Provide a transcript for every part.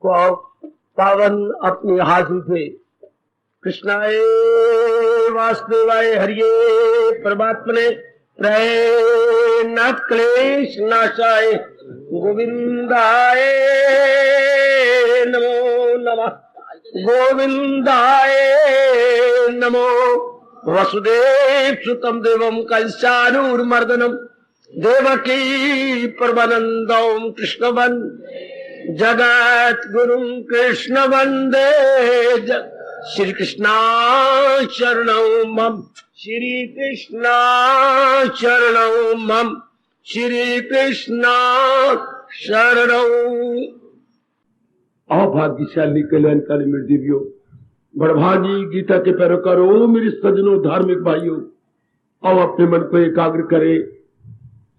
को पावन अपनी हाथ उठे। कृष्णाय वासुदेवाय हरिये परमात्मने प्रणत क्लेश नाशाय गोविंदाय नमो नमः। गोविंदाय नमो। वसुदेव सुतम देवम कंसानुर्मर्दनम देवकी परमानंदम कृष्णवन जगत गुरुं कृष्ण वंदे। श्री कृष्णा शरणं मम। श्री कृष्णा शरणं मम। श्री कृष्णा शरणं। अभाग्यशाली कल्याणकारी मेरे देवियों, बड़भागी गीता के पैरोकारों, मेरे सज्जनों, धार्मिक भाइयों, अब अपने मन को एकाग्र करें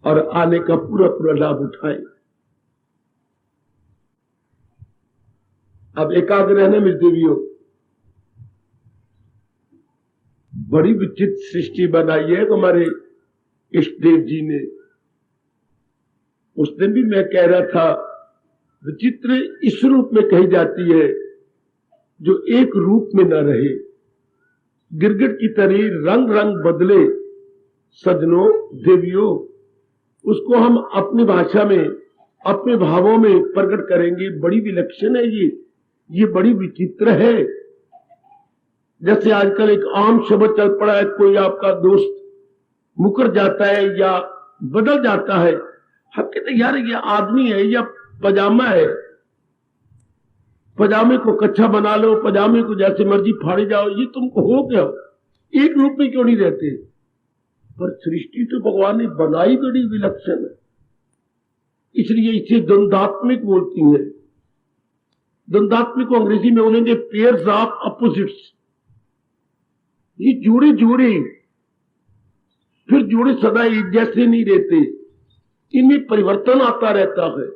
और आने का पूरा पूरा लाभ उठाएं। अब एकाग्र रहना मेरे देवियों। बड़ी विचित्र सृष्टि बनाई है हमारे इष्ट देव जी ने। उस दिन भी मैं कह रहा था, विचित्र इस रूप में कही जाती है जो एक रूप में न रहे। गिरगिट की तरह रंग रंग बदले सज्जनों देवियों, उसको हम अपनी भाषा में अपने भावों में प्रकट करेंगे। बड़ी विलक्षण है ये बड़ी विचित्र है। जैसे आजकल एक आम शब्द चल पड़ा है, कोई आपका दोस्त मुकर जाता है या बदल जाता है, हम कहते यार ये आदमी है या पजामा है, पजामे को कच्चा बना लो, पजामे को जैसे मर्जी फाड़े जाओ, ये तुमको हो क्या, एक रूप में क्यों नहीं रहते। पर सृष्टि तो भगवान ने बनाई बड़ी विलक्षण है, इसलिए इसे द्वंद्वात्मिक बोलती है। द्वंद्वात्मिक को अंग्रेजी में बोलेंगे पेयर्स ऑफ अपोजिट्स। ये जोड़े जोड़े, फिर जोड़े सदा एक जैसे नहीं रहते, इनमें परिवर्तन आता रहता है।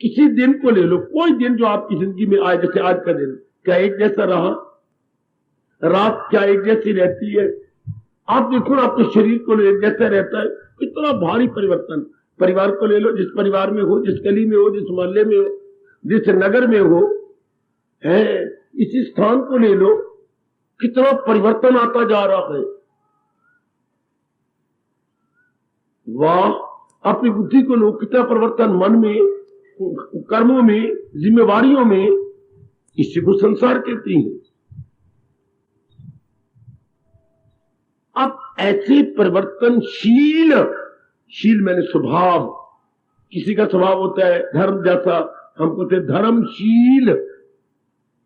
किसी दिन को ले लो, कोई दिन जो आपकी जिंदगी में आए, जैसे आज का दिन क्या एक जैसा रहा, रात क्या एक जैसी रहती है। आप देखो ना, आपके शरीर को एक जैसा रहता है, कितना भारी परिवर्तन। परिवार को ले लो, जिस परिवार में हो, जिस गली में हो, जिस मोहल्ले में हो, जिस नगर में हो, है इसी स्थान को ले लो, कितना परिवर्तन आता जा रहा है। वाह, अपनी बुद्धि को लो, कितना परिवर्तन मन में, कर्मों में, जिम्मेवारियों में, इसी को संसार कहती है। अब ऐसे परिवर्तनशील, शील मैंने स्वभाव, किसी का स्वभाव होता है धर्म जैसा, हम कहते धर्मशील।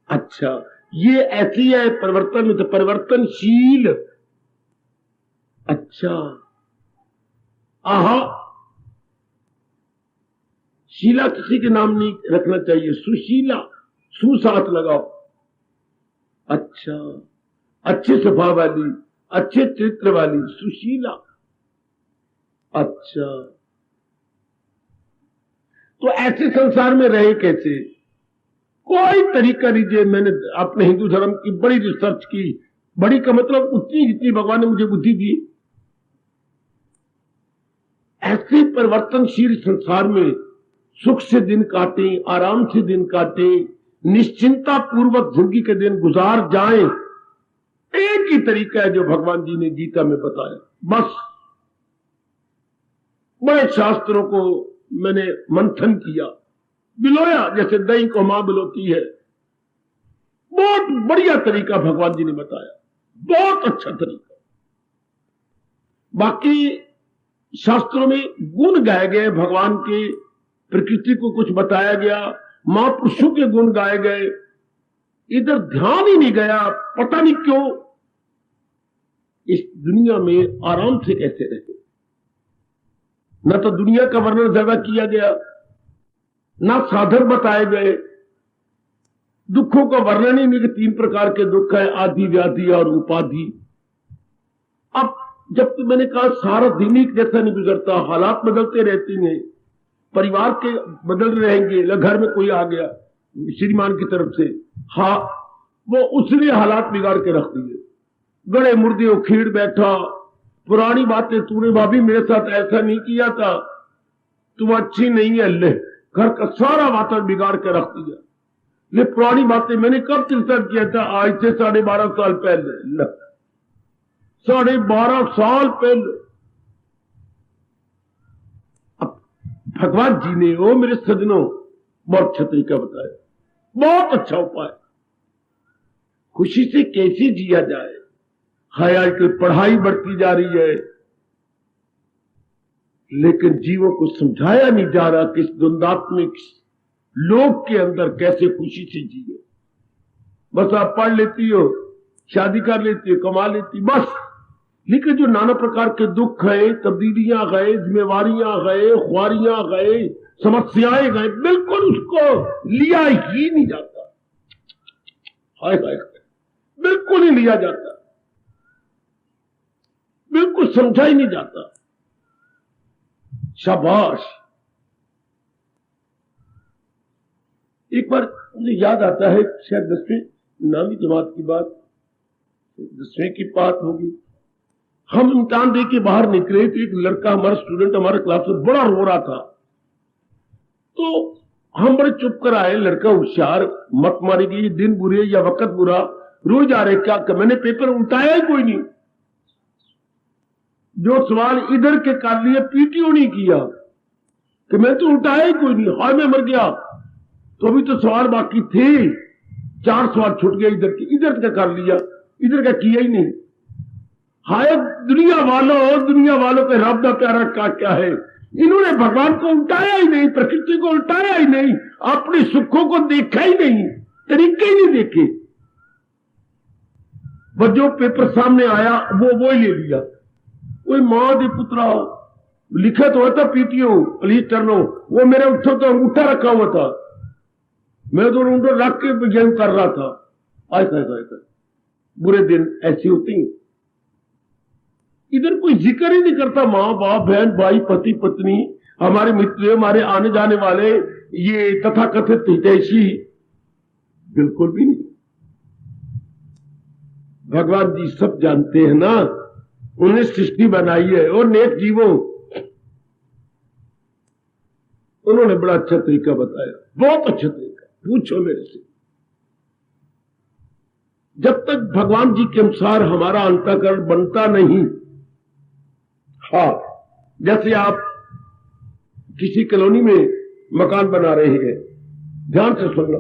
अच्छा, ये ऐसी है परिवर्तन में तो परिवर्तनशील। अच्छा, आहा, शीला किसी के नाम नहीं रखना चाहिए, सुशीला, सुसाथ लगाओ। अच्छा, अच्छे स्वभाव वाली, अच्छे चरित्र वाली, सुशीला। अच्छा, तो ऐसे संसार में रहे कैसे, कोई तरीका लीजिए। मैंने अपने हिंदू धर्म की बड़ी रिसर्च की, बड़ी का मतलब उतनी जितनी भगवान ने मुझे बुद्धि दी। ऐसे परिवर्तनशील संसार में सुख से दिन काटे, आराम से दिन काटे, निश्चिंता पूर्वक जिंदगी के दिन गुजार जाएं, एक ही तरीका है जो भगवान जी ने गीता में बताया। बस बड़े शास्त्रों को मैंने मंथन किया, बिलोया, जैसे दही को मां बिलोती है। बहुत बढ़िया तरीका भगवान जी ने बताया, बहुत अच्छा तरीका। बाकी शास्त्रों में गुण गाए गए भगवान के, प्रकृति को कुछ बताया गया, महापुरुषों के गुण गाए गए, इधर ध्यान ही नहीं गया। पता नहीं क्यों इस दुनिया में आराम से कैसे रहे। न तो दुनिया का वर्णन ज्यादा किया गया, ना साधन बताए गए। दुखों का वर्णन ही नहीं कि 3 प्रकार के दुख है, आदि, व्याधि और उपाधि। अब जब तो मैंने कहा सारा दिन ही जैसा नहीं गुजरता, हालात बदलते रहते हैं, परिवार के बदल रहेंगे। घर में कोई आ गया श्रीमान की तरफ से, हाँ, वो उसने हालात बिगाड़ के रख दिए। गड़े मुर्दे उखेड़ बैठा, पुरानी बातें, तूने भाभी मेरे साथ ऐसा नहीं किया था, तुम अच्छी नहीं है, ले घर का सारा वातावरण बिगाड़ के रख दिया। ये पुरानी बातें मैंने कब चिंतन किया था, आज से 12.5 साल पहले, 12.5 साल पहले। अब भगवान जी ने वो मेरे सज्जनों बहुत अच्छा तरीका बताया, बहुत अच्छा उपाय, खुशी से कैसे जिया जाए। हाय आजकल पढ़ाई बढ़ती जा रही है, लेकिन जीवों को समझाया नहीं जा रहा कि इस द्वंद्वात्मिक लोक के अंदर कैसे खुशी से जिए। बस आप पढ़ लेती हो, शादी कर लेती हो, कमा लेती बस, लेकिन जो नाना प्रकार के दुख है, तब्दीलियां गए, जिम्मेवारियां गए, ख्वारियां गए, समस्याएं गए, बिल्कुल उसको लिया ही नहीं जाता। हाय हाय, बिल्कुल ही लिया जाता, बिल्कुल समझा ही नहीं जाता। शाबाश। एक बार मुझे याद आता है, शायद 10वीं नामी जमात की बात, 10वीं की बात होगी। हम इम्तिहान दे के बाहर निकले तो एक लड़का, हमारा स्टूडेंट, हमारे क्लास में बड़ा रो रहा था। तो हम बड़े चुप कर आए, लड़का होशियार, मत मारी गई, दिन बुरे या वक्त बुरा, रो जा रहे। क्या मैंने पेपर उल्टाया ही कोई नहीं, जो सवाल इधर के कर लिए पीटीओ नहीं किया कि मैं तो उल्टाया ही कोई नहीं, हाय मैं मर गया। तो अभी तो सवाल बाकी थे, 4 सवाल छूट गए इधर के, इधर का कर लिया, इधर का किया ही नहीं। हाय दुनिया वालों के रब का प्यारा का क्या है, इन्होंने भगवान को उल्टाया ही नहीं, प्रकृति को उल्टाया ही नहीं, अपने सुखों को देखा ही नहीं, तरीके ही नहीं देखे। बस जो पेपर सामने आया वो ही ले लिया। कोई मां दे पुत्रा लिखा तो था पीटीओ प्लीज टर्नो, वो मेरे उठो तो अंगूठा रखा हुआ था, मैं तो उनको रख के विज्ञान कर रहा था। आय बुरे दिन ऐसी होती हैं। इधर कोई जिक्र ही नहीं करता, माँ बाप, बहन भाई, पति पत्नी, हमारे मित्र, हमारे आने जाने वाले, ये तथाकथित हितैषी, बिल्कुल भी नहीं। भगवान जी सब जानते हैं ना, उन्हें सृष्टि बनाई है और नेक जीवों, उन्होंने बड़ा अच्छा तरीका बताया, बहुत अच्छा तरीका, पूछो मेरे से। जब तक भगवान जी के अनुसार हमारा अंतःकरण बनता नहीं, हाँ, जैसे आप किसी कॉलोनी में मकान बना रहे हैं, ध्यान से सुनना,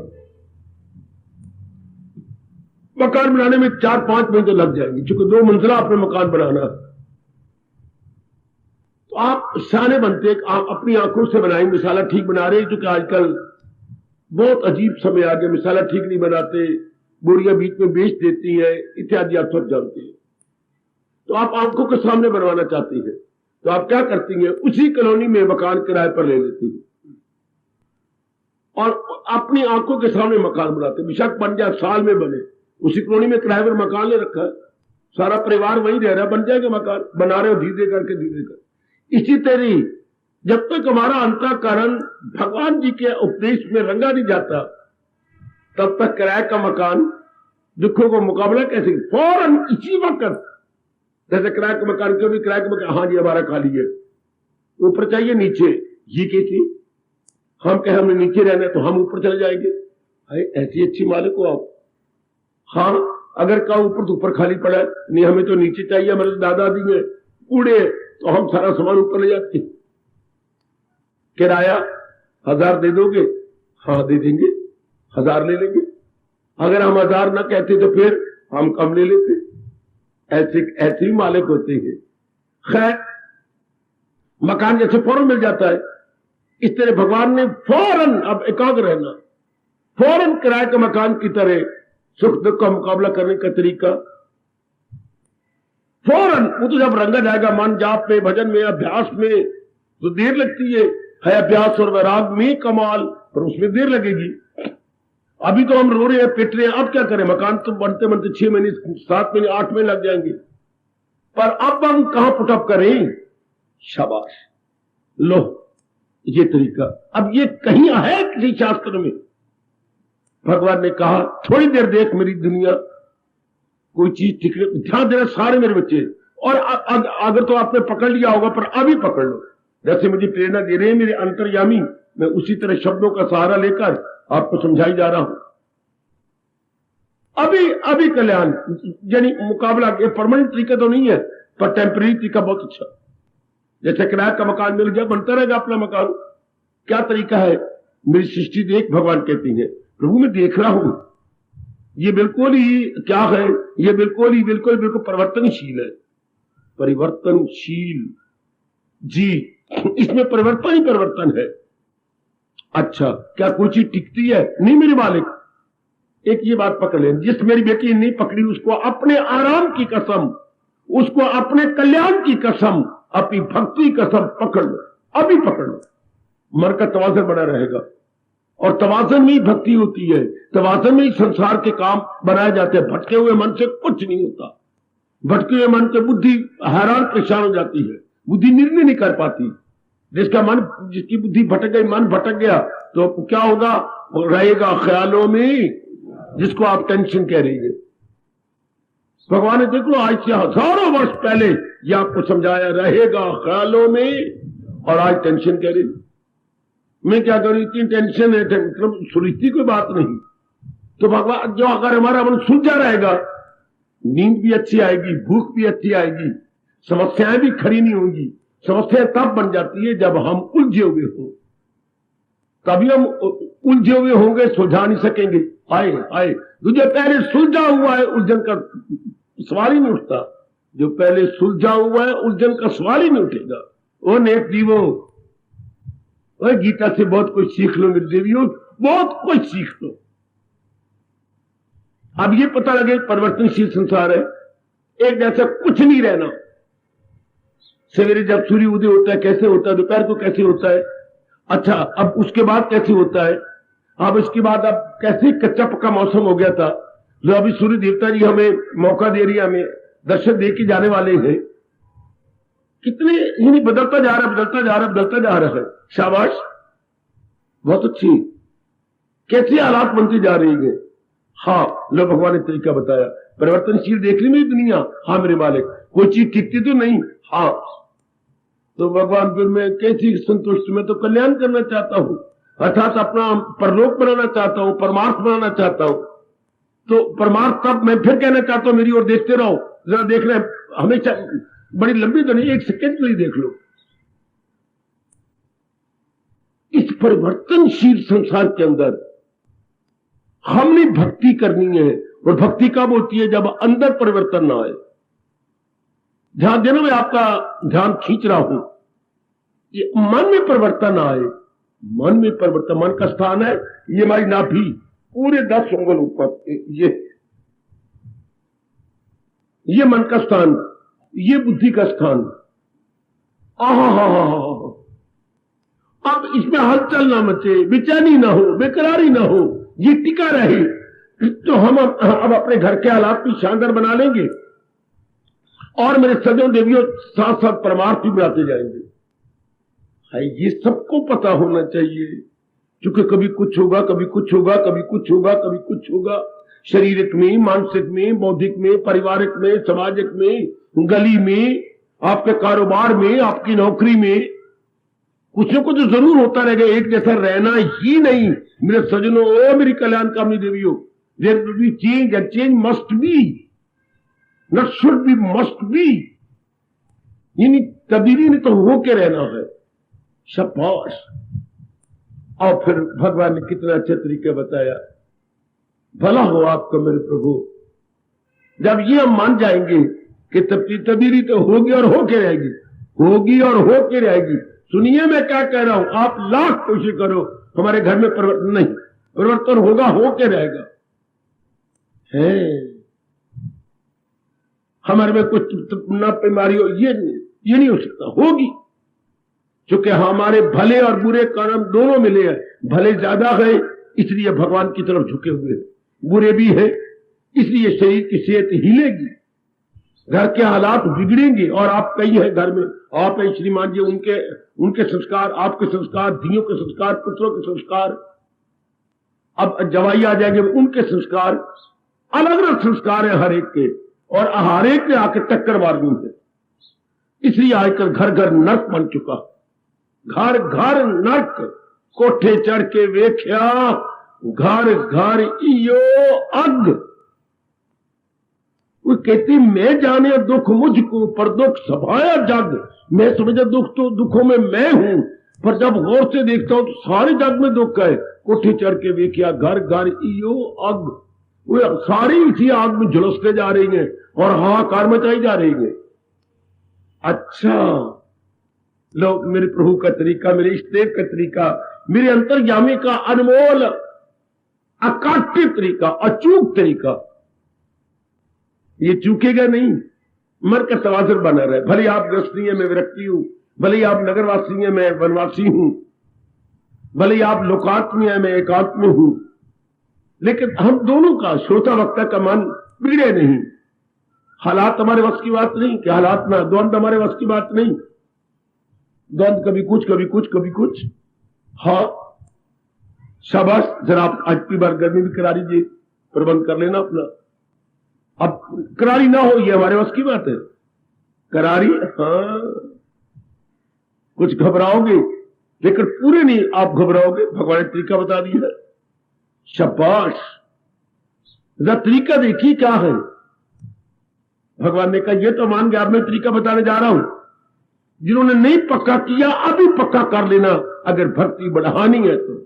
मकान बनाने में 4-5 महीने तो लग जाएंगे, क्योंकि 2 मंजिला आपने मकान बनाना, तो आप सियाने बनते, आप अपनी आंखों से बनाएंगे, मिसाला ठीक बना रहे हैं, क्योंकि आजकल बहुत अजीब समय आ गया, मिसाला ठीक नहीं बनाते, बोरियां बीच में बेच देती है, इत्यादि आप सब जानते हैं। तो आप आंखों के सामने बनवाना चाहती हैं, तो आप क्या करती हैं, उसी कॉलोनी में मकान किराए पर ले लेती हैं और अपनी आंखों के सामने मकान बनाते, बेशक बन जाए, साल में बने, उसी कॉलोनी में किराए पर मकान ले रखा है, सारा परिवार वहीं रह रहा है, बन जाएगा मकान, बना रहे हो धीरे करके। इसी तरह जब तक हमारा अंतःकरण भगवान जी के उपदेश में रंगा नहीं जाता, तब तक किराए का मकान दुखों को मुकाबला कैसे, फौरन इसी वक्त, जैसे किराए का मकान, क्यों भी किराए का मकान, हाँ जी हमारा खाली है, ऊपर चाहिए नीचे, ये कैसी, हम कहे हमने नीचे रहना है तो हम ऊपर चले जाएंगे। ऐसी अच्छी मालिक हो आप, हाँ अगर कहा ऊपर तो ऊपर खाली पड़ा है, नहीं हमें तो नीचे चाहिए, हमारे दादा दी में कूड़े, तो हम सारा सामान ऊपर ले जाते। किराया 1000 दे दोगे, हाँ दे देंगे, 1000 ले लेंगे, अगर हम 1000 ना कहते तो फिर हम कम ले लेते। ऐसे ही मालिक होते हैं। खैर, मकान जैसे फौरन मिल जाता है, इस तरह भगवान ने फौरन, अब एकाग्र रहना, फौरन किराए का मकान की तरह सुख दुख का मुकाबला करने का तरीका फौरन, वो तो जब रंगा जाएगा मन, जाप में, भजन में, अभ्यास में तो देर लगती है अभ्यास और वैराग में कमाल, पर उसमें देर लगेगी। अभी तो हम रो रहे हैं, पिट रहे हैं, अब क्या करें, मकान तो बनते बनते 6 महीने, 7 महीने, 8 महीने लग जाएंगे, पर अब हम कहां पुटअप करें। शाबाश, लो ये तरीका। अब ये कहीं है किसी शास्त्र में? भगवान ने कहा थोड़ी देर देख मेरी दुनिया, कोई चीज ठीक नहीं, ध्यान देना सारे मेरे बच्चे, और अगर तो आपने पकड़ लिया होगा, पर अभी पकड़ लो, जैसे मुझे प्रेरणा दे रहे हैं मेरे अंतर्यामी, मैं उसी तरह शब्दों का सहारा लेकर आपको समझाई जा रहा हूं। अभी कल्याण यानी मुकाबला, परमानेंट तरीका तो नहीं है, पर टेम्परेरी तरीका बहुत अच्छा। जैसे किराए का मकान मिल गया, बनता रहेगा अपना मकान। क्या तरीका है? मेरी सृष्टि देख, भगवान कहती है, प्रभु मैं देख रहा हूं, ये बिल्कुल ही क्या है, ये बिल्कुल परिवर्तनशील है। परिवर्तनशील जी, इसमें परिवर्तन ही परिवर्तन है। अच्छा, क्या कोई चीज टिकती है? नहीं मेरे मालिक। एक ये बात पकड़ लें, जिस मेरी बेटी ने नहीं पकड़ी उसको अपने आराम की कसम, उसको अपने कल्याण की कसम, अपनी भक्ति कसम पकड़ लो, अभी पकड़ लो। मन का तवाज़ुन बना रहेगा, और तवाज़ुन में ही भक्ति होती है, तवाज़ुन में ही संसार के काम बनाए जाते हैं। भटके हुए मन से कुछ नहीं होता। भटके हुए मन से बुद्धि हैरान परेशान हो जाती है, बुद्धि निर्णय नहीं कर पाती। जिसकी बुद्धि भटक गई, मन भटक गया, तो क्या होगा? रहेगा ख्यालों में, जिसको आप टेंशन कह रही है। भगवान ने देख लो आज से हजारों वर्ष पहले ये आपको समझाया, रहेगा ख्यालों में, और आज टेंशन कह रही। मैं क्या करूं, इतनी टेंशन है, मतलब सुलझती कोई बात नहीं। तो भगवान जो अगर हमारा मन सुलझा रहेगा, नींद भी अच्छी आएगी, भूख भी अच्छी आएगी, समस्याएं भी खड़ी नहीं होंगी। समस्या तब बन जाती है जब हम उलझे हुए हों, तभी हम उलझे हुए होंगे, सुलझा नहीं सकेंगे। आए जो पहले सुलझा हुआ है, उलझन का सवाल ही नहीं उठता। जो पहले सुलझा हुआ है, उलझन का सवाल ही नहीं उठेगा। वो नेक जीवो, गीता से बहुत कुछ सीख लो मेरे देवियों, बहुत कुछ सीख लो। अब ये पता लगे परिवर्तनशील संसार है, एक जैसा कुछ नहीं रहना। सवेरे जब सूर्य उदय होता है कैसे होता है, दोपहर को कैसे होता है, अच्छा अब उसके बाद कैसे होता है, अब इसके बाद अब कैसे कच्चा पक्का मौसम हो गया था, जो अभी सूर्य देवता जी हमें मौका दे रही है, हमें दर्शन दे के जाने वाले हैं। कितने ही बदलता जा रहा है। शाबाश, बहुत अच्छी, कैसे हालात बनती जा रही है। हाँ, लो भगवान ने तरीका बताया, परिवर्तनशील देख ली मेरी दुनिया। हाँ मेरे मालिक, कोई चीज टिकती तो नहीं। हाँ, तो भगवान फिर मैं कैसी संतुष्ट, मैं तो कल्याण करना चाहता हूं, अर्थात अपना परलोक बनाना चाहता हूं, परमार्थ बनाना चाहता हूं। तो परमार्थ तब मैं फिर कहना चाहता हूं, मेरी ओर देखते रहो, जरा देख रहे हमेशा, बड़ी लंबी तो नहीं, एक सेकेंड के लिए देख लो। इस परिवर्तनशील संसार के अंदर हमने भक्ति करनी है, और भक्ति कब होती है? जब अंदर परिवर्तन ना आए। ध्यान देना, मैं आपका ध्यान खींच रहा हूं, ये मन में परिवर्तन आए। मन में परिवर्तन, मन का स्थान है ये हमारी नाभि, पूरे 10 उंगल ऊपर, ये मन का स्थान, ये बुद्धि का स्थान। अब इसमें हलचल ना मचे, बेचैनी ना हो, बेकरारी ना हो, ये टिका रहे, तो हम अब अपने घर के हालात भी शानदार बना लेंगे, और मेरे सज्जन देवियों साथ साथ परमार्थ भी बनाते जाएंगे। है, ये सबको पता होना चाहिए, क्योंकि कभी कुछ होगा, कभी कुछ होगा, कभी कुछ होगा, कभी कुछ होगा, शारीरिक में, मानसिक में, बौद्धिक में, पारिवारिक में, सामाजिक में, गली में, आपके कारोबार में, आपकी नौकरी में, कुछ न कुछ जरूर होता रहेगा। एक जैसा रहना ही नहीं मेरे सज्जनों, ओ मेरी कल्याणकामी देवियों, there will be change, and change must be, not should be, must be. यानी तब्दीली नहीं तो होके रहना है। शाबाश। और फिर भगवान ने कितना अच्छे तरीके बताया, भला हो आपका मेरे प्रभु। जब ये हम मान जाएंगे कि तब्दीली तो होगी और होके रहेगी, होगी और होके रहेगी। सुनिए मैं क्या कह रहा हूं, आप लाख कोशिश करो, हमारे घर में परिवर्तन नहीं, परिवर्तन होगा, होके रहेगा। है हमारे में कुछ न बीमारी हो, ये नहीं हो सकता, होगी। क्योंकि हमारे भले और बुरे कर्म दोनों मिले हैं, भले ज्यादा है इसलिए भगवान की तरफ झुके हुए हैं, बुरे भी है इसलिए शरीर की सेहत हिलेगी, घर के हालात बिगड़ेंगे। और आप कई हैं घर में, आप हैं श्रीमान जी, उनके संस्कार, आपके संस्कार, धियों के संस्कार, पुत्रों के संस्कार, अब जवाई आ जाएंगे उनके संस्कार, अलग अलग संस्कार है हर एक के, और हर एक ने आके टक्कर मारनी है। इसलिए आजकल घर घर नर्क बन चुका। घर घर नरक कोठे चढ़ के वेख्या घर घर इयो अग। वो कहती मैं जाने दुख मुझको पर दुख सभाया जग। मैं समझा दुख तो दुखों में मैं हूं, पर जब गौर से देखता हूं तो सारे जग में दुख है। कोठे चढ़ के वेख्या घर घर इयो अग। वो सारी इसी आग में झुलसते जा रही हैं और हाहाकार मचाई जा रही है। अच्छा लो, मेरे प्रभु का तरीका, मेरे इष्टदेव का तरीका, मेरे अंतर्यामी का अनमोल अकाट्य तरीका, अचूक तरीका, ये चूकेगा नहीं। मर का तवाजुर बना रहे। भले आप गृहस्थी है, मैं विरक्ति हूं, भले आप नगरवासी है, मैं वनवासी हूं, भले आप लोकात्म है, मैं एकात्म हूं, लेकिन हम दोनों का श्रोता वक्ता का मन बिगड़े नहीं। हालात हमारे वश की बात नहीं कि हालात ना, द्वंद हमारे वश की बात नहीं। द्वंद कभी कुछ कभी कुछ कभी कुछ। हाँ शाबाश, जरा आप आज की बार गर्मी भी करा लीजिए, प्रबंध कर लेना अपना। अब करारी ना हो ये हमारे वश की बात है। करारी हाँ, कुछ घबराओगे लेकिन पूरे नहीं आप घबराओगे। भगवान ने तरीका बता दिया है। शाबाश, जरा तरीका देखिए क्या है। भगवान ने कहा ये तो मान गया, अब मैं तरीका बताने जा रहा हूं। जिन्होंने नहीं पक्का किया अभी पक्का कर लेना, अगर भक्ति बढ़ानी है तो।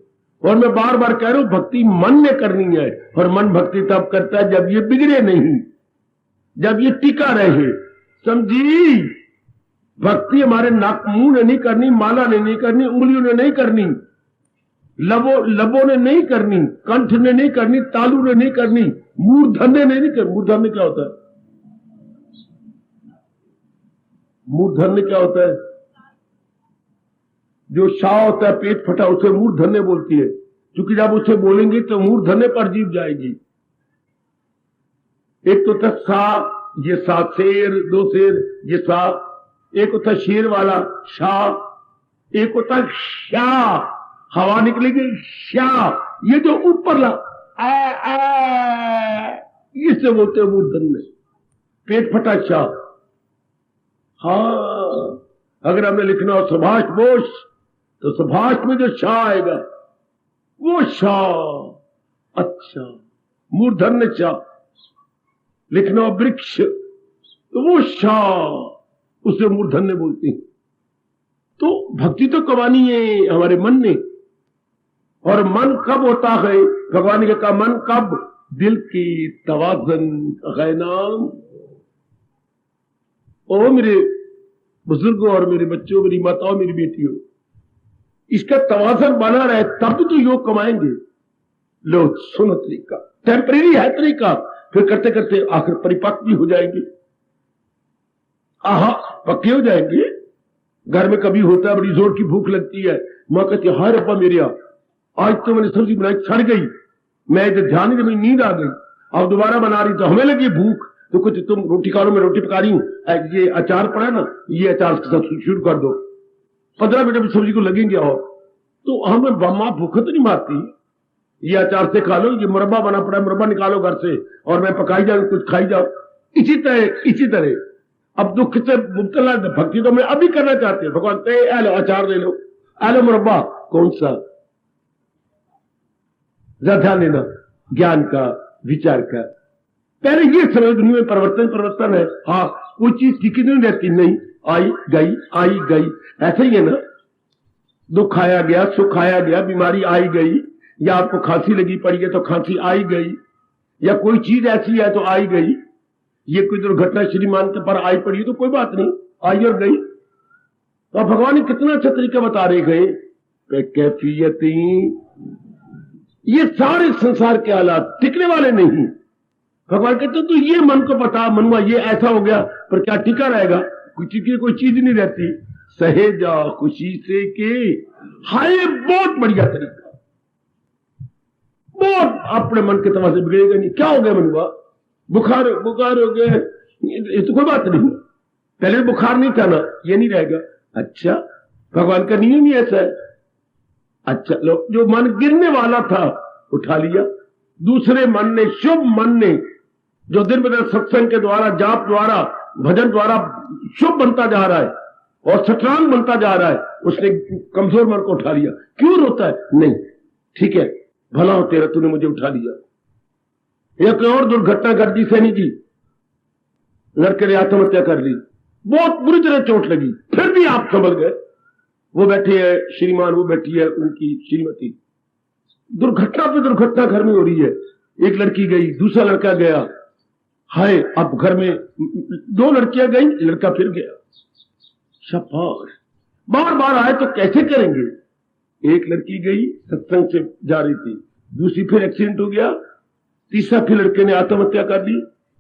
और मैं बार बार कह रहा हूं भक्ति मन ने करनी है, और मन भक्ति तब करता है जब ये बिगड़े नहीं, जब ये टिका रहे। समझी, भक्ति हमारे नाक मुंह ने नहीं करनी, माला ने नहीं करनी, उंगलियों ने नहीं करनी, लबों ने नहीं करनी, कंठ ने नहीं करनी, तालू ने नहीं करनी, मूर्धन्य ने नहीं करनी। मूर्धन्य क्या होता है? मूर्धन्य क्या होता है? जो शाह होता है पेट फटा, उसे मूर्धन्य बोलती है, क्योंकि जब उसे बोलेंगे तो मूर्धन्य पर जीव जाएगी। एक तो था सा, ये सा शेर, दो शेर, ये सा। एक होता शेर वाला शाह, एक होता शाह, हवा निकलेगी शाह। ये जो ऊपर ला इससे बोलते हैं मूर्धन्य, पेट फटा शाह। हाँ, अगर हमने लिखना हो सुभाष बोस, तो सुभाष में जो शाह आएगा वो शाह। अच्छा, मूर्धन्य शाह। लिखना हो वृक्ष, तो वो शाह, उसे मूर्धन्य बोलते हैं। तो भक्ति तो कमानी है हमारे मन ने। और मन कब होता है? भगवान ने कहा मन कब? दिल की तवाज़ुन है नाम। ओ मेरे बुजुर्गों और मेरे बच्चों, मेरी माताओं, मेरी बेटियों, इसका तवाज़ुन बना रहे तब तो योग कमाएंगे। लो सुनो तरीका, टेम्परेरी है तरीका, फिर करते करते आखिर परिपक्व भी हो जाएंगे। आहा, पक्के हो जाएंगे। घर में कभी होता है बड़ी जोर की भूख लगती है, मां कहती है हाय रब्बा मेरिया, आज तो मैंने सब्जी बनाई सड़ गई, मैं इधर ध्यान ही नहीं, नींद आ गई, अब दोबारा बना रही तो हमें लगी भूख, तो कुछ तुम रोटी खा लो, मैं रोटी पका रही हूं, ये अचार पड़ा ना, ये अचार के साथ शुरू कर दो, 15 मिनट में सब्जी को लगेंगे। और तो हमें मां भूख तो नहीं मारती, ये अचार से खा लो, ये मुरब्बा बना पड़ा है, मुरब्बा निकालो घर से और मैं पकाई जाऊं, कुछ खाई जाओ। इसी तरह अब दुख से मुब्तला भक्ति तो मैं अभी करना चाहते हैं। भगवान कहे लो अचार ले लो, लो मुरब्बा, कौन सा? ध्यान देना, ज्ञान का, विचार का। पहले ये समय दुनिया में परिवर्तन है। हाँ, कोई चीज टिकी नहीं रहती, नहीं, आई गई आई गई, ऐसा ही है ना। दुख आया गया, सुख आया गया, बीमारी आई गई, या आपको खांसी लगी पड़ी है तो खांसी आई गई, या कोई चीज ऐसी है तो आई गई, ये कोई दुर्घटना श्रीमान के पर आई पड़ी तो कोई बात नहीं, आई और गई। तो भगवान ने कितना अच्छा तरीका बता रहे गए। कैफियत ये सारे संसार के हालात टिकने वाले नहीं। भगवान कहते तो ये मन को पता, मनुआ ये ऐसा हो गया, पर क्या टिका रहेगा? कोई चीज नहीं रहती। सहेजा खुशी से के, हाय बहुत बढ़िया तरीका, बहुत अपने मन के तमाशे बिगड़ेगा नहीं। क्या हो गया मनुआ? बुखार हो गया, ये तो कोई बात नहीं, पहले बुखार नहीं था ना, ये नहीं रहेगा। अच्छा, भगवान का नियम ही ऐसा है। अच्छा लो, जो मन गिरने वाला था उठा लिया, दूसरे मन ने, शुभ मन ने, जो दिन ब दिन सत्संग के द्वारा, जाप द्वारा, भजन द्वारा शुभ बनता जा रहा है, और शतरंज बनता जा रहा है, उसने कमजोर मन को उठा लिया। क्यों रोता है? नहीं, ठीक है, भला हो तेरा, तूने मुझे उठा लिया। एक और दुर्घटना घट गई सैनी जी, लड़के ने आत्महत्या कर ली, बहुत बुरी तरह चोट लगी, फिर भी आप संभल गए। वो बैठे है श्रीमान, वो बैठी है उनकी श्रीमती, दुर्घटना पे दुर्घटना घर में हो रही है। एक लड़की गई, दूसरा लड़का गया, हाय अब घर में 2 लड़कियां गई, लड़का फिर गया। शाबाश, बार बार आए तो कैसे करेंगे? एक लड़की गई, सत्संग से जा रही थी, दूसरी फिर एक्सीडेंट हो गया, तीसरा फिर लड़के ने आत्महत्या कर ली।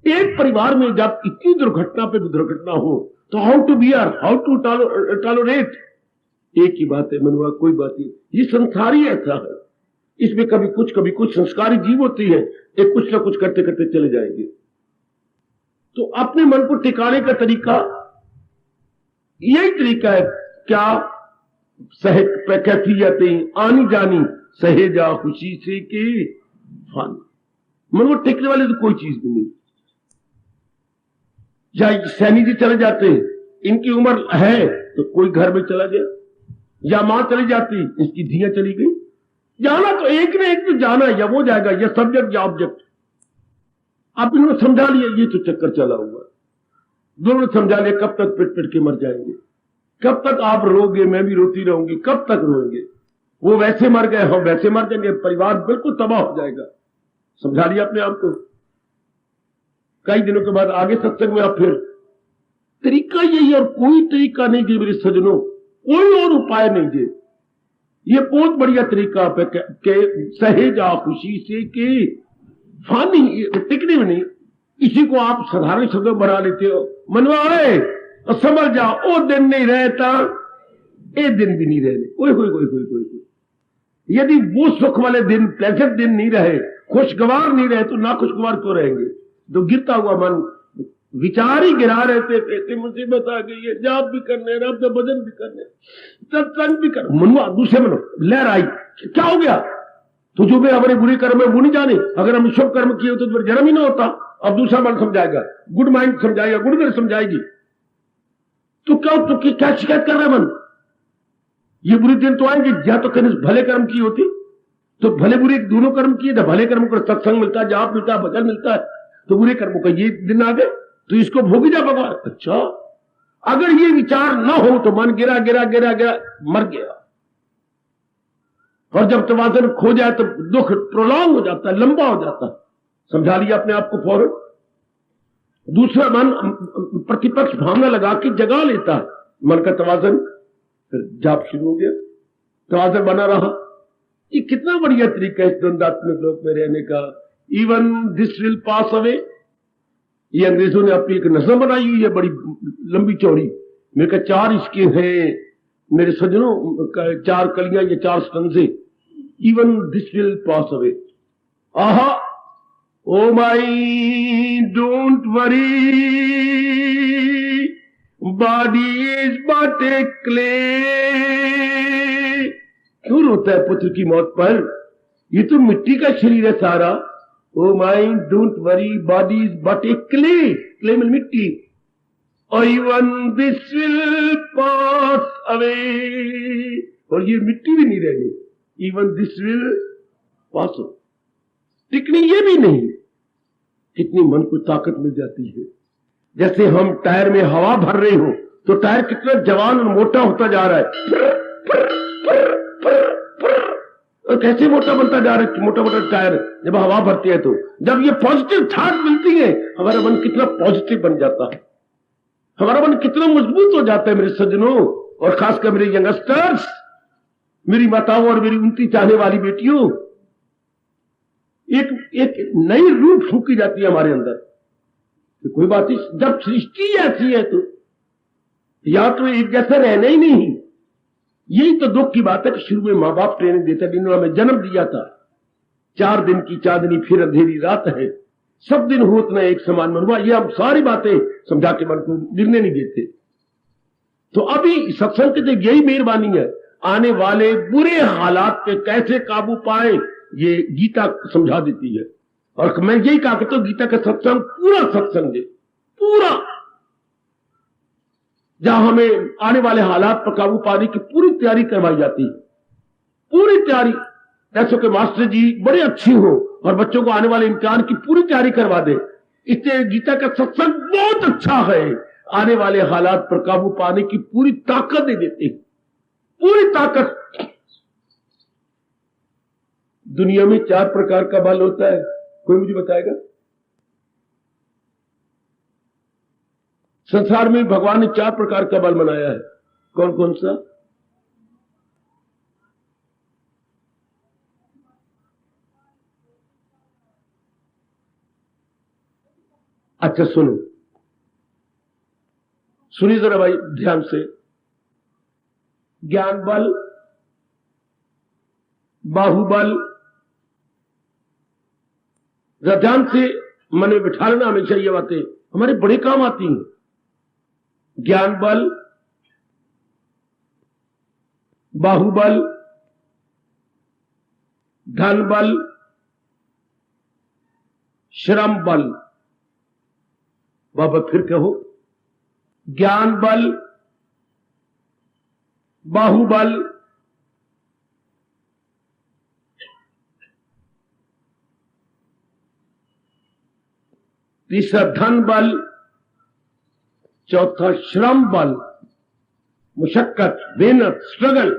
एक परिवार में जब इतनी दुर्घटना पे दुर्घटना हो तो how to bear, how to tolerate? एक ही बात है मनुआ, कोई बात नहीं, ये संसार ही ऐसा है, इसमें कभी कुछ संस्कारी जीव होती है, एक कुछ ना कुछ करते करते चले जाएंगे। तो अपने मन को टिकाने का तरीका यही तरीका है। क्या कैफियतें आनी जानी सहे जा खुशी से के फान, मन को टिकने वाले तो कोई चीज भी नहीं। या सैनी जी चले जाते, इनकी उम्र है तो कोई घर में चला गया, या मां चली जाती, इसकी धियां चली गई। जाना तो एक ना एक तो जाना, या वो जाएगा, या सब्जेक्ट या ऑब्जेक्ट। आप इन्होंने समझा लिया, ये तो चक्कर चला हुआ, दोनों ने समझा लिया, कब तक पिट पिट के मर जाएंगे, कब तक आप रोगे, मैं भी रोती रहूंगी, कब तक रोएंगे? वो वैसे मर गए, हम वैसे मर जाएंगे, परिवार बिल्कुल तबाह हो जाएगा। समझा लिया अपने आप को। कई दिनों के बाद आगे सत्संग में आप फिर तरीका यही, और कोई तरीका नहीं जी मेरे सज्जनों, कोई और उपाय नहीं जी। ये बहुत बढ़िया तरीका पे के सहे जा खुशी से के फानी, टिकने में नहीं। इसी को आप साधारण शब्दों बना लेते हो, मनवाए और समझ जाओ, ओ दिन नहीं रहता, ए दिन भी नहीं रहने। कोई यदि वो सुख वाले दिन, प्लेजेंट दिन नहीं रहे, खुशगवार नहीं रहे, तो ना खुशगवार क्यों रहेंगे? तो गिरता हुआ मन, विचार ही गिरा रहते, कैसे मुसीबत आ गई है, जाप भी करने, रब का भजन भी करने, सत्संग भी कर, मनुआ दूसरे मनो लहर आई, क्या हो गया? तो जो भी हमारे बुरे कर्म है वो नहीं जाने, अगर हम शुभ कर्म किए होते तो फिर जन्म ही ना होता। अब दूसरा मन समझाएगा, गुड माइंड समझाएगा, गुड विल समझाएगी, तो क्या शिकायत कर रहा है मन? ये बुरे दिन तो आएंगे, या तो कहीं भले कर्म की होती, तो भले बुरे दोनों कर्म किए, भले कर्म को सत्संग मिलता है, जाप मिलता है, भजन मिलता है, तो बुरे कर्मों का ये दिन आ गए, तो इसको भोगी जा भगवान। अच्छा, अगर ये विचार ना हो तो मन गिरा मर गया। और जब तवाज़ुन खो जाए तो दुख प्रोलॉन्ग हो जाता है, लंबा हो जाता है। समझा लिया अपने आप को फौरन। दूसरा मन प्रतिपक्ष भावना लगा के जगा लेता है मन का तवाज़ुन, फिर जाप शुरू हो गया, तवाज़ुन बना रहा। ये कितना बढ़िया तरीका है इस द्वंद्वात्मक लोक में रहने का। Even this will pass away, ये अंग्रेजों ने अपनी एक नज़म बनाई हुई है बड़ी लंबी चौड़ी, मेरे का 4 इसके हैं मेरे सज्जनों, 4 कलियां, ये 4 स्टंजे। Even this will pass away, आहा oh my don't worry, body is but a clay. क्यों रोता है पुत्र की मौत पर? ये तो मिट्टी का शरीर है सारा। Oh my don't worry, body is but a clay, clay में मिट्टी। Even this will pass away, और ये मिट्टी भी नहीं रहनी। Even this will pass away, टिकनी ये भी नहीं। कितनी मन को ताकत मिल जाती है। जैसे हम टायर में हवा भर रहे हो तो टायर कितना जवान और मोटा होता जा रहा है, और कैसे मोटा बनता जा रहा है, मोटा मोटा टायर जब हवा भरती है। तो जब ये पॉजिटिव थॉट मिलती है, हमारा मन कितना पॉजिटिव बन जाता है, हमारा मन कितना मजबूत हो जाता है मेरे सज्जनों, और खासकर मेरे यंगस्टर्स, मेरी माताओं और मेरी उनकी चाहने वाली बेटियों। एक नई रूप फूकी जाती है हमारे अंदर। तो कोई बात नहीं, जब सृष्टि ऐसी है तो या तो एक जैसा रहना ही नहीं। यही तो दुख की बात है कि शुरू में माँ बाप ट्रेनिंग देते, जिन्होंने हमें जन्म दिया था, 4 दिन की चांदनी फिर अंधेरी रात है, सब दिन होत न एक समान मन हुआ। ये हम सारी बातें समझा के मन को गिरने नहीं देते। तो अभी सत्संग के यही मेहरबानी है, आने वाले बुरे हालात पे कैसे काबू पाए, ये गीता समझा देती है। और मैं यही कहा करता हूं, गीता का सत्संग पूरा सत्संग है, पूरा। जहां हमें आने वाले हालात पर काबू पाने की पूरी तैयारी करवाई जाती है, पूरी तैयारी। ऐसे कि मास्टर जी बड़े अच्छी हो और बच्चों को आने वाले इम्तिहान की पूरी तैयारी करवा दे। इसलिए गीता का सत्संग बहुत अच्छा है, आने वाले हालात पर काबू पाने की पूरी ताकत दे देते हैं, पूरी ताकत। दुनिया में 4 प्रकार का बल होता है, कोई मुझे बताएगा? संसार में भगवान ने 4 प्रकार का बल बनाया है, कौन कौन सा? अच्छा सुनो, सुनिए जरा भाई ध्यान से। ज्ञान बल, बाहुबल, जरा ध्यान से मन में बिठा लेना, हमेशा ये बातें हमारे बड़े काम आती हैं। ज्ञान बल, बाहुबल, धन बल, श्रम बल। बाबा फिर कहो, ज्ञान बल, बाहुबल, तीसरा धन बल, चौथा श्रम बल, मुशक्कत, मेहनत, स्ट्रगल।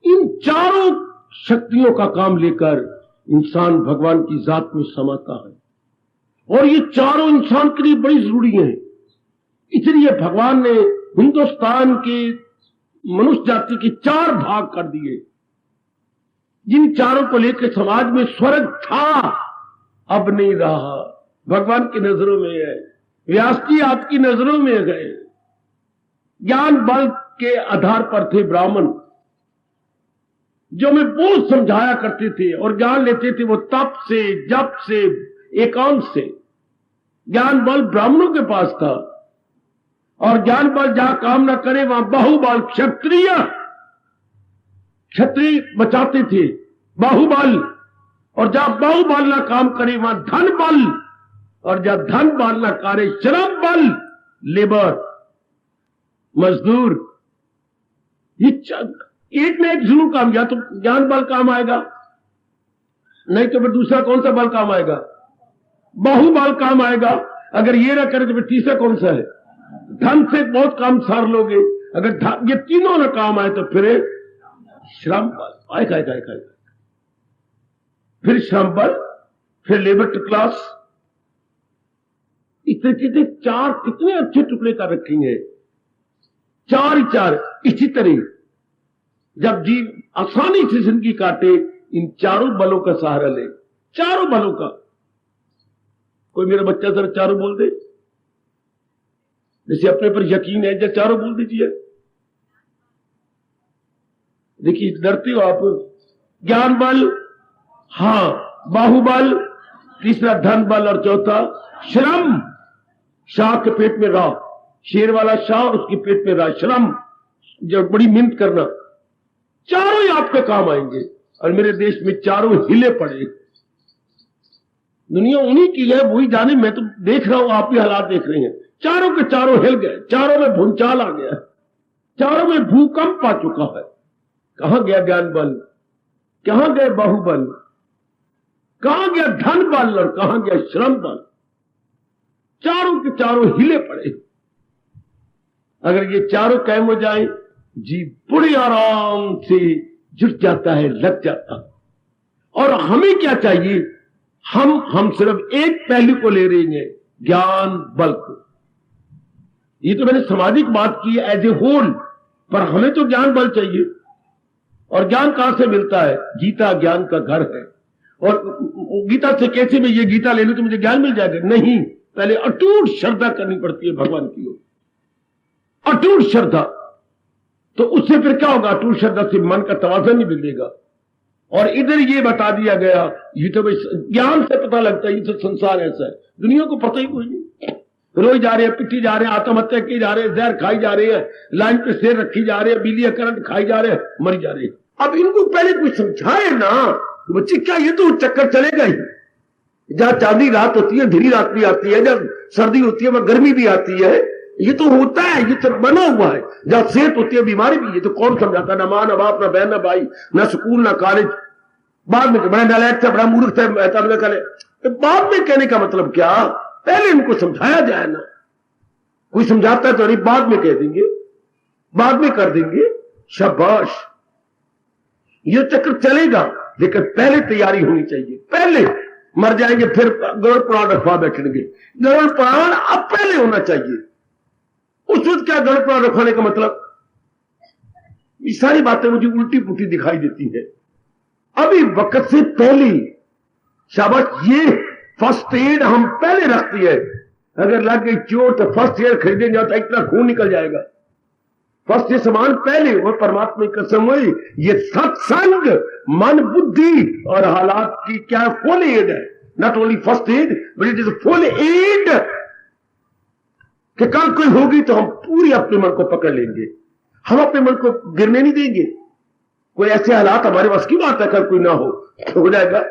इन चारों शक्तियों का काम लेकर इंसान भगवान की जात में समाता है, और ये चारों इंसान के लिए बड़ी जरूरी है। इसलिए भगवान ने हिंदुस्तान के मनुष्य जाति के 4 भाग कर दिए, जिन चारों को लेकर समाज में स्वर्ग था अब नहीं रहा, भगवान की नजरों में है। व्यास जी आपकी नजरों में गए। ज्ञान बल के आधार पर थे ब्राह्मण, जो हमें बहुत समझाया करते थे और ज्ञान लेते थे, वो तप से, जप से, एकांत से। ज्ञान बल ब्राह्मणों के पास था, और ज्ञान बल जहां काम ना करे वहां बाहुबल, क्षत्रिय बचाते थे बाहुबल, और जहां बाहुबल ना काम करे वहां धन बल, और जहां धन बल ना करे श्रम बल, लेबर, मजदूर। ये एक ना एक जरूर काम, या तो ज्ञान बल काम आएगा, नहीं तो फिर दूसरा कौन सा बल काम आएगा? बाहुबल काम आएगा। अगर ये ना करे तो फिर तीसरा कौन सा है? धन से बहुत काम सार लोगे। अगर ये तीनों ना काम आए तो फिर श्रम बल आएगा, फिर श्रम बल, फिर लेबर टू क्लास। इस तरीके से 4 कितने अच्छे टुकड़े कर रखेंगे, 4 ही 4। इसी तरह जब जीव आसानी से जिंदगी काटे, इन चारों बलों का सहारा ले, चारों बलों का। कोई मेरा बच्चा सर चारों बोल दे, जैसे अपने पर यकीन है, जब चारों बोल दीजिए। देखिए डरते हो आप। ज्ञान बल, हां, बाहुबल, तीसरा धन बल, और चौथा श्रम। शाह के पेट में राह, शेर वाला शाह, उसके पेट में राह, श्रम, जब बड़ी मेहनत करना। चारों ही आपके काम आएंगे। और मेरे देश में चारों हिले पड़े। दुनिया उन्हीं की है, वही जाने। मैं तो देख रहा हूं, आप भी हालात देख रहे हैं। चारों के चारों हिल गए, चारों में भूचाल आ गया, चारों में भूकंप आ चुका है। कहां गया ज्ञान बल, कहां गए बाहुबल, कहां गया धन बल, और कहां गया श्रम बल? चारों के चारों हिले पड़े। अगर ये चारों कायम हो जाए, जी बड़े आराम से जुट जाता है, लग जाता है। और हमें क्या चाहिए? हम सिर्फ एक पहलू को ले रहे हैं, ज्ञान बल को। ये तो मैंने सामाजिक बात की है एज ए होल, पर हमें तो ज्ञान बल चाहिए। और ज्ञान कहां से मिलता है? गीता ज्ञान का घर है। और गीता से कैसे मैं ये गीता ले लूं तो मुझे ज्ञान मिल जाएगा? नहीं, पहले अटूट श्रद्धा करनी पड़ती है भगवान की ओर, अटूट श्रद्धा। तो उससे फिर क्या होगा? अटूट श्रद्धा से मन का तवाज़ुन नहीं मिलेगा। और इधर ये बता दिया गया, ये तो ज्ञान से पता लगता है, ये तो संसार ऐसा है, दुनिया को पता ही कोई नहीं। रोज जा रहे हैं, पिटी जा रहे हैं, आत्महत्या की जा रहे हैं, जहर खाई जा रहे हैं, लाइन पे शेर रखी जा रहे हैं, बिजली करंट खाई जा रहे हैं, मरी जा रहे हैं। अब इनको पहले कुछ समझाए ना तो बच्चे, क्या ये तो चक्कर चलेगा ही। जहां चांदी रात होती है, धीरी रात भी आती है, जब सर्दी होती है वह गर्मी भी आती है, ये तो होता है, ये तो बना हुआ है। जहां सेहत होती है बीमारी भी। ये तो कौन समझाता? ना मां, ना बाप, ना बहन, ना भाई, ना स्कूल, ना कॉलेज। बाद में बड़ा नालायक था, बड़ा मूर्ख था, बाद में कहने का मतलब क्या? पहले इनको समझाया जाए ना। कोई समझाता है तो नहीं, बाद में कह देंगे, बाद में कर देंगे, शाबाश। ये चक्र चलेगा, लेकिन पहले तैयारी होनी चाहिए। पहले मर जाएंगे फिर गरुड़ पुराण रखवा बैठेंगे। गरुड़ पुराण अब पहले होना चाहिए। उस वक्त क्या गरुड़ पुराण रखवाने का मतलब? ये सारी बातें मुझे उल्टी पुल्टी दिखाई देती है। अभी वक्त से पहले, शाबाश। ये फर्स्ट एड हम पहले रखती है। अगर लग गई चोट तो फर्स्ट एड खरीदे जाता, इतना खून निकल जाएगा। फर्स्ट ये सामान पहले। और परमात्मा की कसम हुई, ये सत्संग मन, बुद्धि और हालात की क्या फुल एड है। Not only first aid but it is full aid. कि कल कोई होगी तो हम पूरी अपने मन को पकड़ लेंगे, हम अपने मन को गिरने नहीं देंगे। कोई ऐसे हालात हमारे बस की बात है, कल कोई ना हो जाएगा।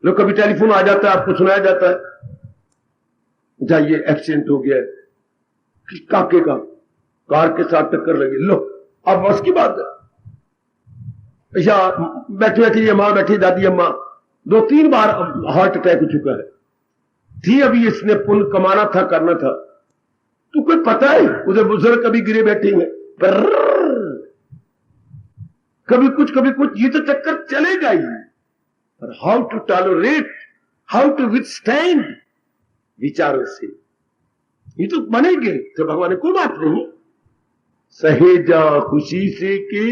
लोग कभी टेलीफोन आ जाता है, आपको सुनाया जाता है, जाइए एक्सीडेंट हो गया है, काके का कार के साथ टक्कर लगी। लो, अब बस की बात है। या बैठी बैठी अम्मा, बैठी दादी अम्मा, 2-3 बार हार्ट अटैक हो चुका है। थी अभी इसने पुण्य कमाना था, करना था, तो कोई पता है उधर बुजुर्ग कभी गिरे बैठेंगे, कभी कुछ। ये तो चक्कर चलेगा ही। पर how to tolerate, how to withstand विचारों से ये तो बनेंगे तो भगवान ने कोई बात नहीं। सहेजा खुशी से की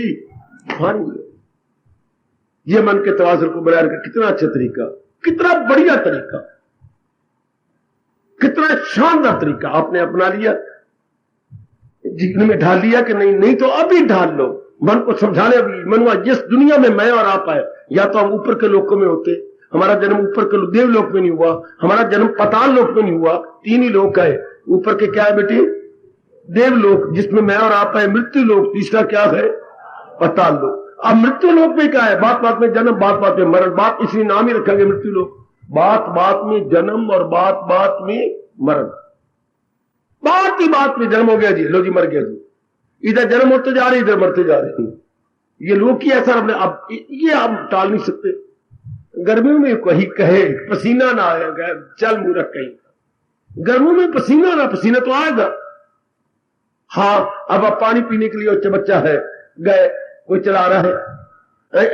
ये मन के तवाज़ुन को बनाने का कितना अच्छा तरीका, कितना बढ़िया तरीका, कितना शानदार तरीका आपने अपना लिया, जीवन में ढाल लिया कि नहीं तो अभी ढाल लो। मन को समझाने अभी मनुआ, जिस दुनिया में मैं और आप आए, या तो हम ऊपर के लोकों में होते, हमारा जन्म ऊपर के देवलोक में नहीं हुआ, हमारा जन्म पाताल लोक में नहीं हुआ। 3 ही लोक है। ऊपर के क्या है बेटी? देवलोक, जिसमें मैं और आप है। मृत्यु लोक, तीसरा क्या है? पाताल लोक। अब मृत्यु लोक में क्या है? बात बात में जन्म, बात बात में मरण। बात इसलिए नाम ही रखा गया मृत्यु लोक। बात बात में जन्म और बात बात में मरण। बात ही बात में जन्म हो गया जी, लो जी मर गया जी। इधर जन्म होते जा रहे, इधर मरते जा रहे हैं। ये लोग ही ऐसा हमने, अब ये आप टाल नहीं सकते। गर्मियों में कहीं कहे पसीना ना आएगा, चल मूर्ख कहीं। गर्मियों में पसीना ना, पसीना तो आएगा। हाँ, अब आप पानी पीने के लिए अच्छा बच्चा है, गए, कोई चला रहा है,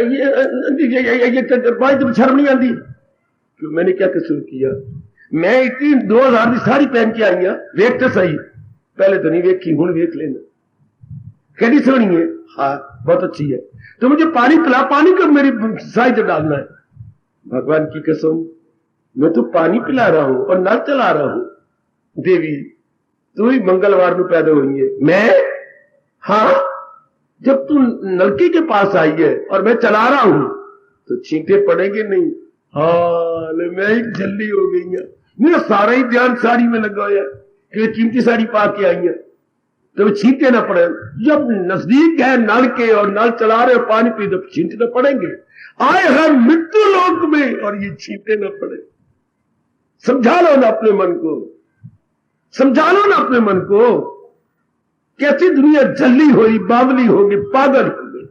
ये पानी तो शर्म नहीं आती। क्यों? मैंने क्या कसूर किया? मैं इतनी 2000 की साड़ी पहन के आई, वेख तो सही, पहले तो नहीं वेखी, हूं वेख लेना। कैसी सोनी है? हाँ बहुत अच्छी है। तो मुझे पानी पिला, पानी को मेरी साई तो डालना है। भगवान की कसम, मैं तो पानी पिला रहा हूं और नल चला रहा हूं। देवी तू ही मंगलवार में पैदा हुई है, मैं? हाँ, जब तू नलके के पास आई है और मैं चला रहा हूं तो छींटे पड़ेंगे नहीं। हाँ, मैं ही जल्दी हो गई है। मेरा सारा ही ध्यान साड़ी में लगा है कि कीमती साड़ी पा के आई है तो छींटे ना पड़े। जब नजदीक है नल के और नल चला रहे पानी पी, तो छींटे ना पड़ेंगे। आए हम मृत्यु लोक में और ये छींटे ना पड़े। समझा लो ना अपने मन को, समझा लो ना अपने मन को। कैसी दुनिया जल्दी होगी, बावली होगी, पागल हो गई।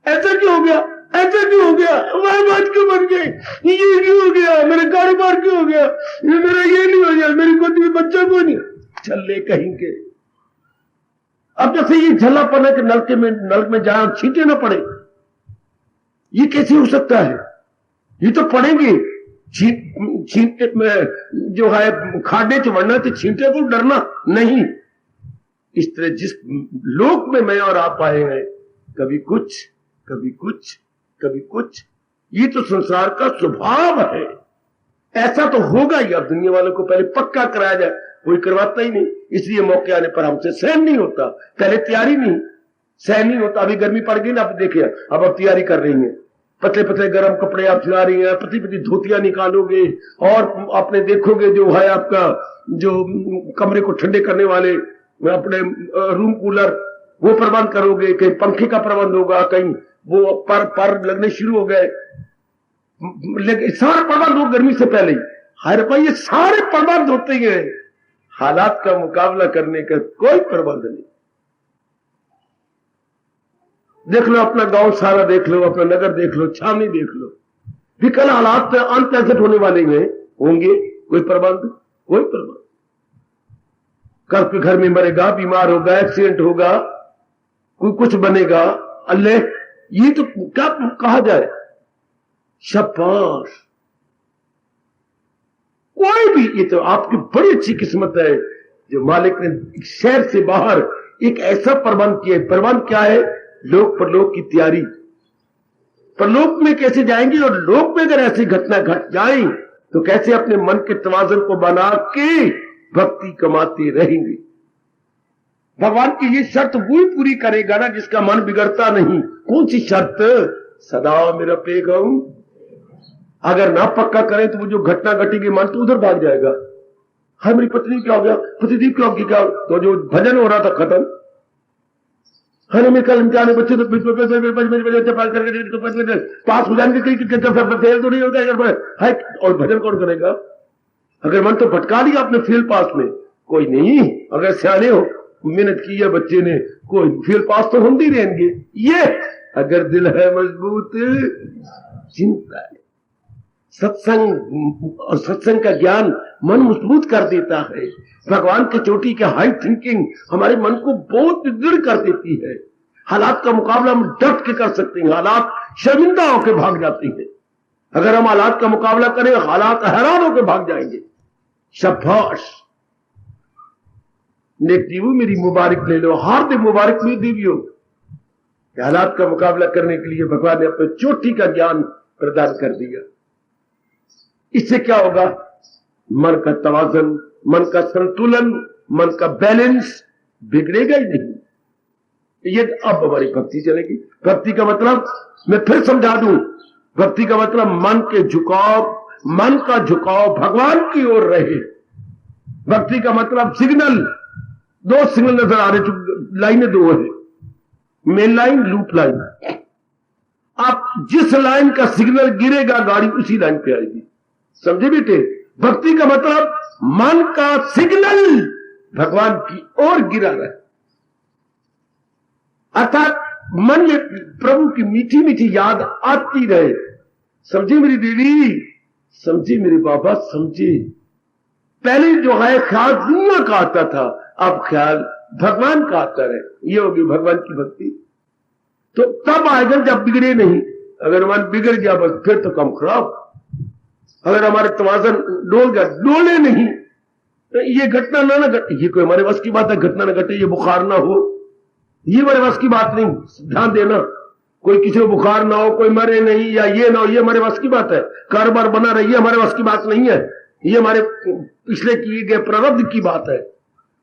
ऐसा क्यों हो गया? ऐसा क्यों हो गया? हमारे बात क्यों बन गए? ये क्यों हो गया? मेरे गाड़ी मार क्यों हो गया? ये मेरा ये नहीं हो गया, मेरी गोदी में बच्चा क्यों नहीं? चले कहीं के। अब जैसे ये झल्लापन है कि नल में जाए और छींटे ना पड़े, ये कैसे हो सकता है? ये तो पड़ेंगे। छींटे में जो है खाडे च वड़ना, तो छींटे को डरना नहीं। इस तरह जिस लोक में मैं और आप आए हैं, कभी कुछ कभी कुछ कभी कुछ, ये तो संसार का स्वभाव है। ऐसा तो होगा ही। अब दुनिया वालों को पहले पक्का कराया जाए, कोई करवाता ही नहीं, इसलिए मौके आने पर हमसे सहन नहीं होता। पहले तैयारी नहीं, सहन नहीं होता। अभी गर्मी पड़ गई ना, आप देखिए, अब आप तैयारी कर रही हैं, पतले पतले गर्म कपड़े आप सिला रही हैं, पतली पतली धोतियां निकालोगे और आपने देखोगे जो है आपका जो कमरे को ठंडे करने वाले अपने रूम कूलर वो प्रबंध करोगे, कहीं पंखे का प्रबंध होगा, कहीं वो पर लगने शुरू हो गए, लेकिन सारा प्रबंध हो गर्मी से पहले ही। हर भाई ये सारे प्रबंध होते हैं, हालात का मुकाबला करने का कोई प्रबंध नहीं। देख लो अपना गांव सारा, देख लो अपना नगर, देख लो छावनी, देख लो, भी कल हालात अंत ऐसे होने वाले हैं, होंगे, कोई प्रबंध, कोई प्रबंध। कल के घर में मरेगा, बीमार होगा, एक्सीडेंट होगा, कोई कुछ बनेगा, अल्लाह, ये तो क्या कहा जाए, शाबाश। कोई भी, ये तो आपकी बड़ी अच्छी किस्मत है जो मालिक ने शहर से बाहर एक ऐसा प्रबंध किया है। प्रबंध क्या है? लोक परलोक की तैयारी। परलोक में कैसे जाएंगे, और लोक में अगर ऐसी घटना घट जाए तो कैसे अपने मन के तवाज़ुन को बना के भक्ति कमाते रहेंगे। भगवान की ये शर्त वही पूरी करेगा ना जिसका मन बिगड़ता नहीं। कौन सी शर्त? सदा मेरा पेगम। अगर ना पक्का करें तो वो जो घटना घटेगी मन तो उधर भाग जाएगा। हाय मेरी पत्नी क्या हो गया, पतिदेव क्या हो गया, तो जो भजन हो रहा था खत्म। है ना, मेरे कल इम्तिहान बच्चे तो पास हो जाएंगे, फेल तो नहीं होता है, और भजन कौन करेगा? अगर मन तो भटका लिया आपने फेल पास में, कोई नहीं। अगर सियाने हो, मेहनत की है बच्चे ने, कोई फेल पास तो हम ही रहेंगे। ये अगर दिल है मजबूत, चिंता है। सत्संग और सत्संग का ज्ञान मन मजबूत कर देता है। भगवान की चोटी के हाई थिंकिंग हमारे मन को बहुत दृढ़ कर देती है। हालात का मुकाबला हम डट के कर सकते हैं, हालात शर्मिंदा होकर भाग जाते हैं। अगर हम हालात का मुकाबला करें, हालात हैरान होकर भाग जाएंगे। शाबाश। नेक दीवू मेरी मुबारक ले लो, हार्दिक मुबारक मेरी दीवियों। हालात का मुकाबला करने के लिए भगवान ने अपने चोटी का ज्ञान प्रदान कर दिया। इससे क्या होगा? मन का तवाज़ुन, मन का संतुलन, मन का बैलेंस बिगड़ेगा ही नहीं। ये अब हमारी भक्ति चलेगी। भक्ति का मतलब मैं फिर समझा दूं, भक्ति का मतलब मन के झुकाव, मन का झुकाव भगवान की ओर रहे। भक्ति का मतलब सिग्नल, दो सिग्नल नजर आ रहे, लाइनें दो है, मेन लाइन, लूप लाइन। आप जिस लाइन का सिग्नल गिरेगा गाड़ी उसी लाइन पे आएगी। समझे बेटे? भक्ति का मतलब मन का सिग्नल भगवान की ओर गिरा रहे, अर्थात मन में प्रभु की मीठी मीठी याद आती रहे। समझे मेरी देवी, समझे मेरे बाबा, समझे। पहले जो है ख्याल दुनिया का आता था, अब ख्याल भगवान का आता रहे। ये होगी भगवान की भक्ति। तो तब आएगा जब बिगड़े नहीं। अगर मन बिगड़ गया बस फिर तो कम खराब। अगर हमारे तवाज़ुन डोल गया, डोले नहीं, तो ये घटना ना घटे, ये कोई हमारे बस की बात है, घटना ना घटे, ये बुखार ना हो, ये हमारे बस की बात नहीं। ध्यान देना, कोई किसी को बुखार ना हो, कोई मरे नहीं, या ये ना हो, ये हमारे बस की बात है। कारोबार बना रहे, ये हमारे बस की बात नहीं है, ये हमारे पिछले किए गए प्रारब्ध की बात है।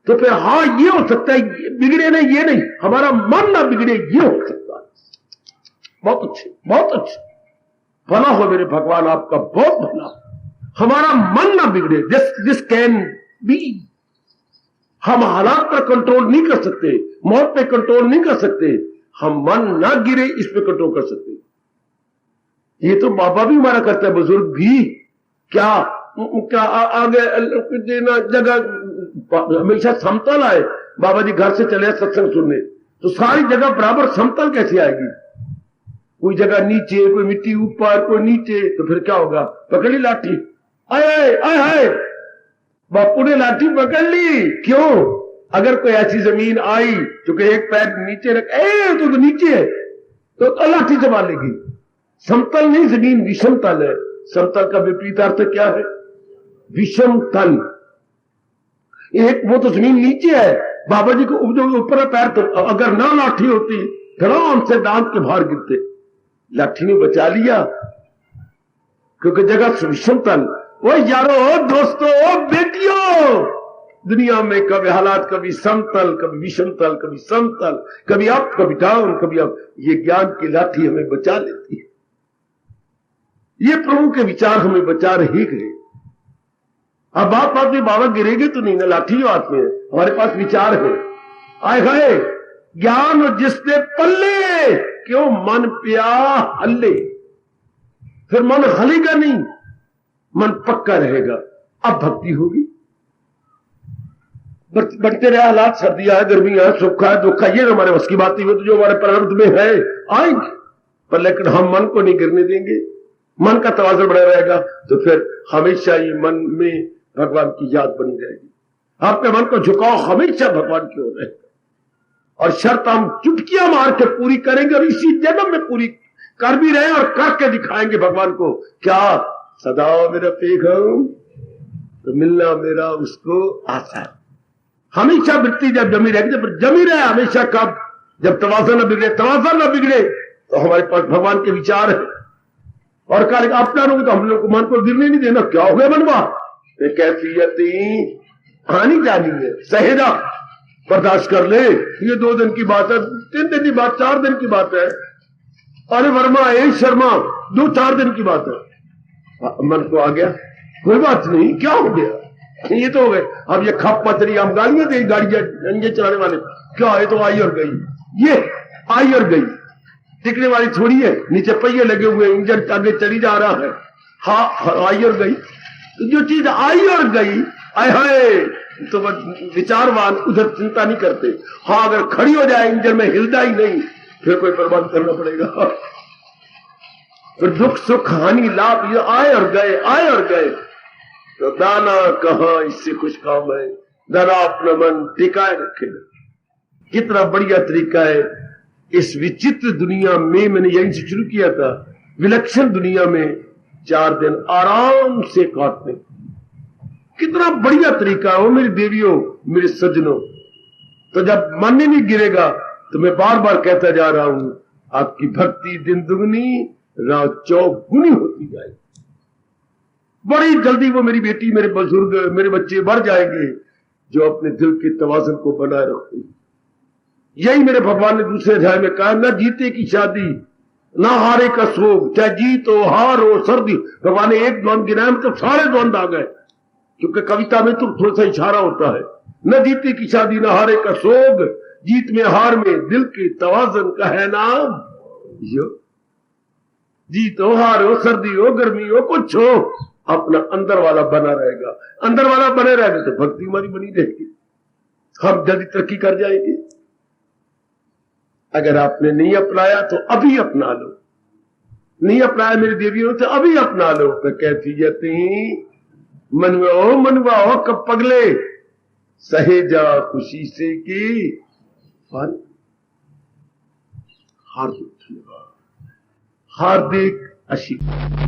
तो फिर हाँ ये हो सकता है, बिगड़े नहीं, ये नहीं, हमारा मन ना बिगड़े, ये हो सकता है। बहुत अच्छे, बहुत अच्छे। भला हो मेरे भगवान, आपका बहुत भला। हमारा मन ना बिगड़े, दिस कैन बी। हम हालात पर कंट्रोल नहीं कर सकते, मौत पे कंट्रोल नहीं कर सकते, हम मन ना गिरे इस पे कंट्रोल कर सकते। ये तो बाबा भी हमारा करता है, बुजुर्ग भी। क्या आगे देना जगह हमेशा समतल आए। बाबा जी घर से चले सत्संग सुनने, तो सारी जगह बराबर समतल कैसे आएगी? कोई जगह नीचे, कोई मिट्टी ऊपर, कोई नीचे, तो फिर क्या होगा? पकड़ ली लाठी, आए आए आए, बापू ने लाठी पकड़ ली। क्यों? अगर कोई ऐसी जमीन आई जो कि एक पैर नीचे रख, तो नीचे है, तो लाठी से मारेगी। समतल नहीं, जमीन विषम तल है। समतल का विपरीत अर्थ क्या है? विषम तल। एक वो तो जमीन नीचे है, बाबा जी को ऊपर पैर, तो अगर ना लाठी होती धड़ाम से दांत के बाहर गिरते। लाठी ने बचा लिया क्योंकि जगह विषम तल। वो यारो, दोस्तों, बेटियों, दुनिया में कभी हालात, कभी समतल, कभी विषम तल, कभी समतल, कभी अप, कभी डाउन, कभी अप। ये ज्ञान की लाठी हमें बचा लेती है। ये प्रभु के विचार हमें बचा रहे गए। अब बात में बाबा गिरेगे तो नहीं ना, लाठी हाथ में है, हमारे पास विचार है। आए गए ज्ञान जिसने पल्ले, क्यों मन पिया हल्ले। फिर मन हलेगा नहीं, मन पक्का रहेगा। अब भक्ति होगी। बढ़ते रहे हालात, सर्दी है, गर्मी है, सुख है, दुख है, ये हमारे बस की बात नहीं होती, जो हमारे प्रारब्ध में है आएंगे, पर लेकिन हम मन को नहीं गिरने देंगे, मन का तवाज़ुन बना रहेगा, तो फिर हमेशा ही मन में भगवान की याद बनी रहेगी। आपके मन को झुकाव हमेशा भगवान की ओर रहेगा, और शर्त हम चुटकियां मार के पूरी करेंगे, और इसी जन्म में पूरी कर भी रहे और करके दिखाएंगे भगवान को। क्या सदा मेरा पेग हूं तो मिलना मेरा उसको आशा है। हमेशा वृत्ति जब जमी रहेगी, जब जमी रहे हमेशा, कब? जब तवाज़ुन न बिगड़े, तवाज़ुन न बिगड़े तो हमारे पास भगवान के विचार है, और कार्य अपना लोग तो हम लोग को मन को गिरने नहीं देना। क्या हो गया मनवा, कैफियती आनी जानी है, सहेजा बर्दाश्त कर ले, ये 2 दिन की बात है, 3 दिन की बात, 4 दिन की बात है, अरे वर्मा ए शर्मा 2-4 दिन की बात है। मन को आ गया, कोई बात नहीं, क्या हो गया, ये तो हो गए। अब ये खप पतरी हम गालियां दे, गाड़ियां चलाने वाले, क्या है, तो आई और गई, ये आई और गई, टिकने वाली थोड़ी है, नीचे पहिए लगे हुए, इंजन आगे चली जा रहा है, हाँ आई और गई। तो जो चीज आई और गई, आए हाय, तो विचारवान उधर चिंता नहीं करते। हाँ, अगर खड़ी हो जाए, इंजन में हिलता ही नहीं, फिर कोई बर्बाद करना पड़ेगा। फिर दुख सुख हानि लाभ ये आए और गए, आए और गए, तो दाना कहां इससे कुछ काम है, दाना अपना मन टिकाए रखेगा। कितना बढ़िया तरीका है इस विचित्र दुनिया में, मैंने यहीं से शुरू किया था, विलक्षण दुनिया में 4 दिन आराम से काटने, कितना बढ़िया तरीका है वो मेरी देवियों, मेरे सज्जनों। तो जब मन ही नहीं गिरेगा, तो मैं बार बार कहता जा रहा हूं, आपकी भक्ति दिन दुगनी रात चौगुनी होती जाएगी। बड़ी जल्दी वो मेरी बेटी, मेरे बुजुर्ग, मेरे बच्चे बढ़ जाएंगे जो अपने दिल के तवाज़ुन को बनाए रखते हैं। यही मेरे भगवान ने दूसरे अध्याय में कहा, न जीते की शादी ना हारे का शोक, चाहे जीत हो हार हो सर्दी। भगवान ने एक द्वंद गिनाया, मतलब सारे द्वंद आ गए, क्योंकि कविता में तो थोड़ा सा इशारा होता है। न जीते की शादी ना हारे का शोक, जीत में हार में दिल के तवाज़ुन का है नाम यो। जीत हो हार हो सर्दी हो गर्मी हो कुछ हो, अपना अंदर वाला बना रहेगा, अंदर वाला बने रहेगा तो भक्ति हमारी बनी रहेगी, हम जल्दी तरक्की कर जाएंगे। अगर आपने नहीं अपनाया तो अभी अपना लो, नहीं अपनाया मेरी देवियों तो अभी अपना लो। तो कैफियती मनवाओ कब पगले, सहेजा खुशी से की फल। हार्दिक धन्यवाद, हार्दिक आशीर्वाद।